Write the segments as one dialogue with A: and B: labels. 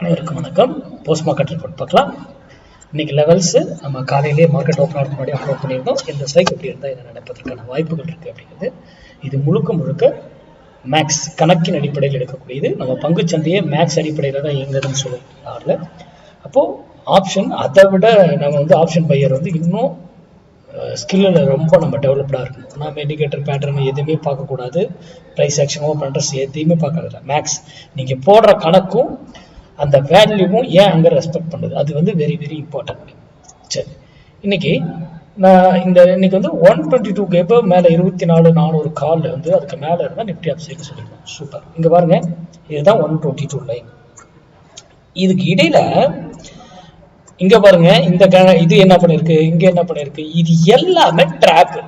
A: அனைவருக்கும் வணக்கம். Post market report பார்க்கலாம். இன்னைக்கு லெவல்ஸ் நம்ம காலையிலேயே மார்க்கெட் ஓப்பன் ஆகிறதுக்கு முன்னாடி அப்லோட் பண்ணியிருந்தோம். இந்த ஸ்ட்ரைக் எப்படி இருந்தால் என்ன நடப்பதற்கான வாய்ப்புகள் இருக்குது அப்படிங்கிறது. இது முழுக்க மேக்ஸ் கணக்கின் அடிப்படையில் எடுக்கக்கூடியது. நம்ம பங்குச்சந்தையே மேக்ஸ் அடிப்படையில் தான் இயங்குதுன்னு சொல்லுவாங்க. அப்போது ஆப்ஷன் அதை விட நம்ம ஆப்ஷன் பையர் இன்னும் ஸ்கில்லில் ரொம்ப நம்ம டெவலப்டாக இருக்கணும். நம்ம இண்டிகேட்டர் பேட்டர்ன் எதுவுமே பார்க்கக்கூடாது. ப்ரைஸ் ஆக்ஷன் ஓப்பன் இன்ட்ரெஸ்ட் எதையுமே பார்க்கறதில்ல. மேக்ஸ் நீங்கள் போடுற கணக்கும் அந்த வேல்யூவும் ஏன் அங்கே ரெஸ்பெக்ட் பண்ணுது, அது வெரி வெரி இம்பார்ட்டன்ட். சரி, இன்னைக்கு நான் இன்னைக்கு 122 கேப்பு மேலே 24,400 காலில் அதுக்கு மேலே இருந்தால் நிஃப்டி அப்சைடு சொல்லிடுவோம். சூப்பர். இங்கே பாருங்க, இதுதான் 122 லைன். இதுக்கு இடையில இங்க பாருங்க, இது என்ன பண்ணிருக்கு, இங்க என்ன பண்ணிருக்கு, இது எல்லாமே ட்ராப்.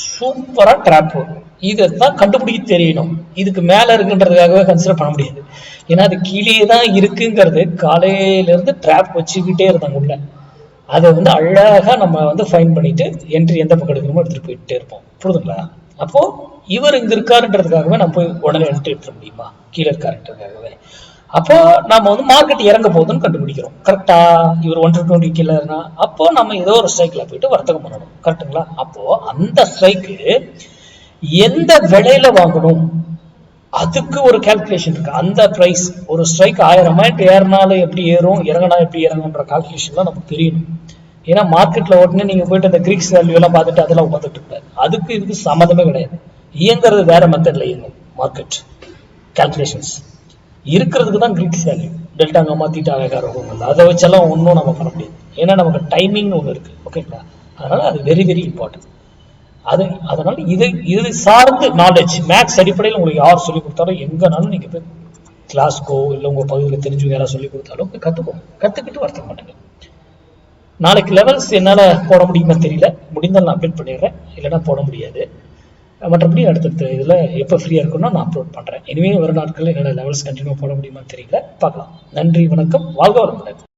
A: சூப்பரா ட்ராப். இதைத்தான் கண்டுபிடிக்க தெரியணும். இதுக்கு மேல இருக்குன்றதுக்காகவே கன்சிடர் பண்ண முடியாது. ஏன்னா அது கீழே தான் இருக்குங்கிறது காலையில இருந்து ட்ராப் வச்சுக்கிட்டே இருந்தாங்க உள்ள. அதை அழகா நம்ம ஃபைன் பண்ணிட்டு என்ட்ரி எந்த பக்கம் எடுக்கணுமோ எடுத்துட்டு போயிட்டே இருப்போம். புரியுதுங்களா? அப்போ இவர் இங்க இருக்காருன்றதுக்காகவே நம்ம போய் உடனே என்ட்ரி எடுத்துட முடியுமா? கீழே இருக்காருன்றதுக்காகவே. அப்போ நம்ம மார்க்கெட் இறங்க போகுதுன்னு கண்டுபிடிக்கிறோம். கரெக்டா? இவர் 120 கீழே இருந்தா அப்போ நம்ம ஏதோ ஒரு ஸ்ட்ரைக்ல போயிட்டு வர்த்தகம் பண்ணணும். கரெக்டுங்களா? அப்போ அந்த ஸ்ட்ரைக்கு எந்த விலையில வாங்கணும் அதுக்கு ஒரு கால்குலேஷன் இருக்கு. அந்த பிரைஸ் ஒரு ஸ்ட்ரைக் 1000 ஏறினாலும் எப்படி ஏறும், இறங்கினா எப்படி இறங்குன்ற கால்குலேஷன்லாம் நமக்கு தெரியணும். ஏன்னா மார்க்கெட்ல உடனே நீங்க போயிட்டு அந்த கிரீக்ஸ் வேல்யூ எல்லாம் பார்த்துட்டு அதெல்லாம் உட்காந்துட்டு இருப்பாரு. அதுக்கு இதுக்கு சம்மந்தமே கிடையாது. இயங்குறது வேற மெத்தட்ல இயங்கும். மார்க்கெட் கால்குலேஷன்ஸ் இருக்கிறதுக்கு தான் Greeks value, delta gamma theta வேகாரம், அதை வச்செல்லாம் ஒன்றும் நம்ம பண்ண முடியாது. ஏன்னா நமக்கு டைமிங்னு ஒன்று இருக்கு. ஓகேங்களா? அதனால அது வெரி வெரி இம்பார்ட்டன்ட். அதனால இது சார்ந்து நாலேஜ் மேக்ஸ் அடிப்படையில் உங்களுக்கு யார் சொல்லி கொடுத்தாலும் எங்கனாலும் நீங்க போய் கிளாஸ்க்கோ இல்லை உங்க பகுதியில் தெரிஞ்சவங்க யாராவது சொல்லி கொடுத்தாலும் போய் கத்துக்கிட்டு வர்த்தகம் பண்ணுங்க. நாளைக்கு லெவல்ஸ் என்னால போட முடியுமா தெரியல. முடிந்தால் நான் அப்டேட் பண்ணிடுறேன், இல்லைன்னா போட முடியாது. மற்றபடி அடுத்தடுத்த இதில் எப்போ ஃப்ரீயாக இருக்குன்னா நான் அப்லோட் பண்ணுறேன். இனிமேல் வர நாட்களில் என்னோட லெவல்ஸ் கண்டினியூ போட முடியுமான்னு தெரியல. பார்க்கலாம். நன்றி, வணக்கம், வாழ்க வளமுடன்.